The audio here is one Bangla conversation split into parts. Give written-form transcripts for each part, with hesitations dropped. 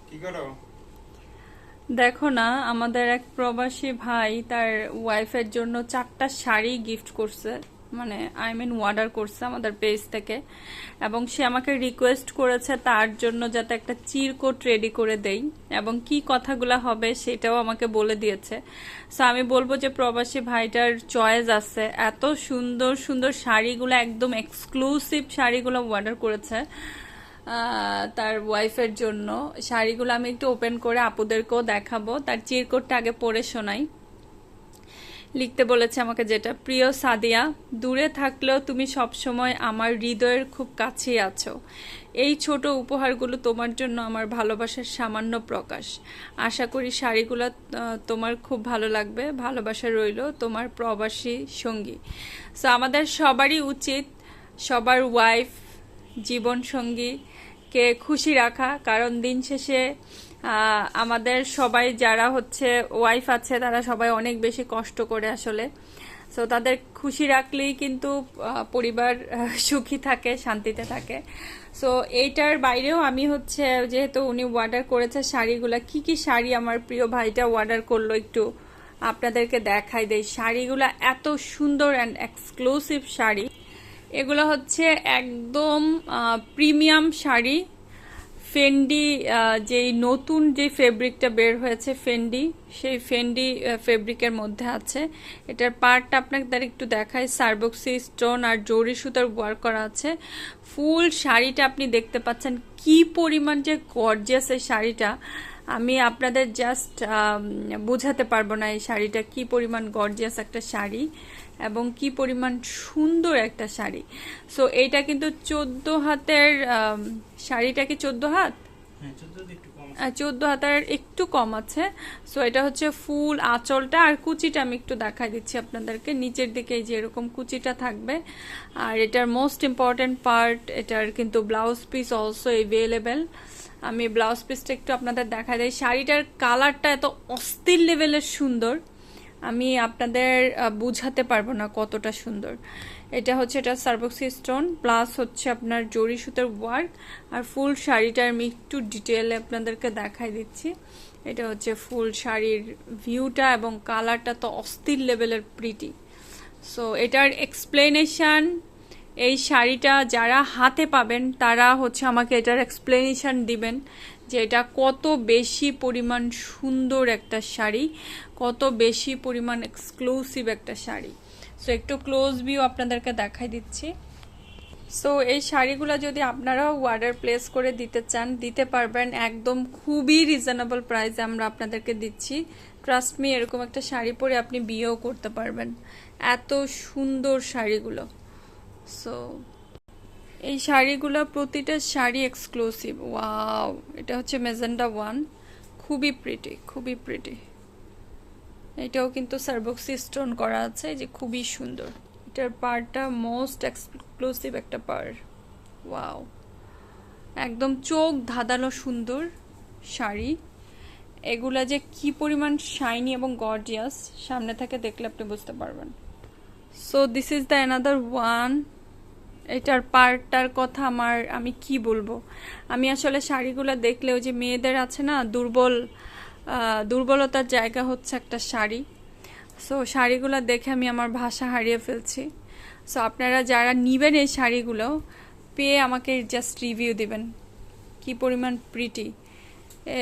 কি করো? দেখো না, আমাদের এক প্রবাসী ভাই তার ওয়াইফের জন্য 4টা শাড়ি গিফট করছে। মানে অর্ডার করছে আমাদের পেজ থেকে। এবং সে আমাকে রিকোয়েস্ট করেছে তার জন্য যাতে একটা চিরকোট রেডি করে দেই, এবং কি কথাগুলো হবে সেটাও আমাকে বলে দিয়েছে। সো আমি বলবো যে প্রবাসী ভাইটার চয়েস আছে, এত সুন্দর সুন্দর শাড়িগুলো, একদম এক্সক্লুসিভ শাড়িগুলো অর্ডার করেছে তার ওয়াইফের জন্য। শাড়িগুলো আমি একটু ওপেন করে আপুদেরকেও দেখাবো। তার চিরকোটটা আগে পরে শোনাই। লিখতে বলেছে আমাকে, যেটা, প্রিয় সাদিয়া, দূরে থাকলেও তুমি সবসময় আমার হৃদয়ের খুব কাছেই আছো। এই ছোট উপহারগুলো তোমার জন্য আমার ভালোবাসার সামান্য প্রকাশ। আশা করি শাড়িগুলো তোমার খুব ভালো লাগবে। ভালোবাসা রইল, তোমার প্রবাসী সঙ্গী। সো আমাদের সবারই উচিত সবার ওয়াইফ, জীবন সঙ্গী কে খুশি রাখা, কারণ দিন শেষে আমাদের সবাই যারা হচ্ছে ওয়াইফ আছে তারা সবাই অনেক বেশি কষ্ট করে আসলে। সো তাদের খুশি রাখলেই কিন্তু পরিবার সুখী থাকে, শান্তিতে থাকে। সো এইটার বাইরেও আমি হচ্ছে, যেহেতু উনি অর্ডার করেছে শাড়িগুলা, কি কি শাড়ি আমার প্রিয় ভাইটা অর্ডার করলো একটু আপনাদেরকে দেখাই দেই। শাড়িগুলা এত সুন্দর অ্যান্ড এক্সক্লুসিভ শাড়ি। এগুলো হচ্ছে একদম প্রিমিয়াম শাড়ি। ফেন্ডি, যেই নতুন যে ফেব্রিকটা বের হয়েছে ফেন্ডি, সেই ফেন্ডি ফেব্রিকের মধ্যে আছে। এটার পার্টটা আপনাদের একটু দেখায়, সার্বক্সি স্টোন আর জরি সুতার ওয়ার্ক করা আছে। ফুল শাড়িটা আপনি দেখতে পাচ্ছেন কি পরিমাণ যে গর্জিয়াস এই শাড়িটা, আমি আপনাদের জাস্ট বোঝাতে পারবো না এই শাড়িটা কি পরিমাণ গর্জিয়াস একটা শাড়ি এবং কি পরিমাণ সুন্দর একটা শাড়ি। সো এইটা কিন্তু 14 হাতের শাড়িটা। কি 14 হাত? হ্যাঁ, 14 একটু কম। 14 হাতের একটু কম আছে। সো এটা হচ্ছে ফুল আঁচলটা, আর কুচিটা আমি একটু দেখাই দিচ্ছি আপনাদেরকে। নিচের দিকে যে এরকম কুচিটা থাকবে। আর এটার মোস্ট ইম্পর্টেন্ট পার্ট, এটার কিন্তু ব্লাউজ পিস অলসো এভেলেবেল। আমি ব্লাউজ পিসটা একটু আপনাদের দেখাই দিই। শাড়িটার কালারটা এত অস্থির লেভেলের সুন্দর, আমি আপনাদের বুঝাতে পারবো না কতটা সুন্দর। এটা হচ্ছে, এটা সার্বক্সি স্টোন প্লাস হচ্ছে আপনার জরি সুতার ওয়ার্ক। আর ফুল শাড়িটার আমি একটু ডিটেলে আপনাদেরকে দেখাই দিচ্ছি। এটা হচ্ছে ফুল শাড়ির ভিউটা, এবং কালারটা তো অস্থির লেভেলের প্রিটি। সো এটার এক্সপ্লেনেশন, এই শাড়িটা যারা হাতে পাবেন তারা হচ্ছে আমাকে এটার এক্সপ্লেনেশন দিবেন যে এটা কত বেশি পরিমাণ সুন্দর একটা শাড়ি, কত বেশি পরিমাণ এক্সক্লুসিভ একটা শাড়ি। সো একটু ক্লোজ ভিউ আপনাদেরকে দেখাই দিচ্ছি। সো এই শাড়িগুলো যদি আপনারাও অর্ডার প্লেস করে দিতে চান, দিতে পারবেন একদম খুবই রিজনেবল প্রাইসে আমরা আপনাদেরকে দিচ্ছি। ট্রাস্ট মি, এরকম একটা শাড়ি পরে আপনি বিয়েও করতে পারবেন, এত সুন্দর শাড়িগুলো। সো এই শাড়িগুলো প্রতিটা শাড়ি এক্সক্লুসিভ। ওয়াও, এটা হচ্ছে মেজেন্ডা 1, খুবই প্রিটি, খুবই প্রিটি। এটাও কিন্তু সার্বক্সি স্টোন করা আছে, যে খুবই সুন্দর। এটার পাড়টা মোস্ট এক্সক্লুসিভ একটা পাড়। ওয়াও, একদম চোখ ধাঁধানো সুন্দর শাড়ি। এগুলা যে কি পরিমাণ শাইনি এবং গর্জিয়াস, সামনে থেকে দেখলে আপনি বুঝতে পারবেন। So this is the another one. এটার পার্টটার কথা আমি কি বলবো। আমি আসলে শাড়িগুলো দেখলে, ওই যে মেয়েদের আছে না দুর্বলতার জায়গা হচ্ছে একটা শাড়ি। সো শাড়িগুলো দেখে আমি আমার ভাষা হারিয়ে ফেলছি। সো আপনারা যারা নিবেন এই শাড়িগুলো, পেয়ে আমাকে জাস্ট রিভিউ দিবেন কি পরিমাণ প্রিটি।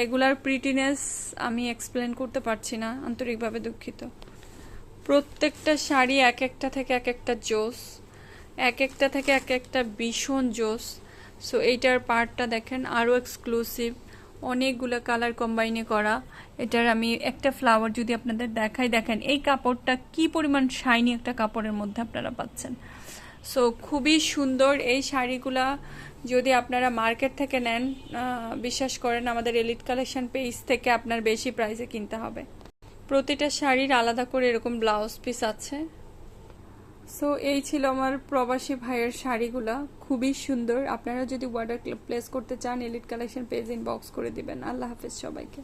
এগুলার প্রিটিনেস আমি এক্সপ্লেন করতে পারছি না, আন্তরিকভাবে দুঃখিত। প্রত্যেকটা শাড়ি এক একটা থেকে এক একটা জোস, এক একটা থেকে এক একটা ভীষণ জোস। সো এইটার পার্টটা দেখেন আরও এক্সক্লুসিভ, অনেকগুলো কালার কম্বাইনে করা। এটার আমি একটা ফ্লাওয়ার যদি আপনাদের দেখাই, দেখেন এই কাপড়টা কি পরিমাণ শাইনি একটা কাপড়ের মধ্যে আপনারা পাচ্ছেন। সো খুবই সুন্দর এই শাড়িগুলা। যদি আপনারা মার্কেট থেকে নেন, বিশ্বাস করেন আমাদের এলিট কালেকশন পেজ থেকে আপনার বেশি প্রাইসে কিনতে হবে। প্রতিটা শাড়ির আলাদা করে এরকম ব্লাউজ পিস আছে। সো এই ছিল আমার প্রবাসী ভাইয়ের শাড়িগুলা, খুবই সুন্দর। আপনারা যদি অর্ডার প্লেস করতে চান, এলিট কালেকশন পেজ ইনবক্স করে দিবেন। আল্লাহ হাফেজ সবাইকে।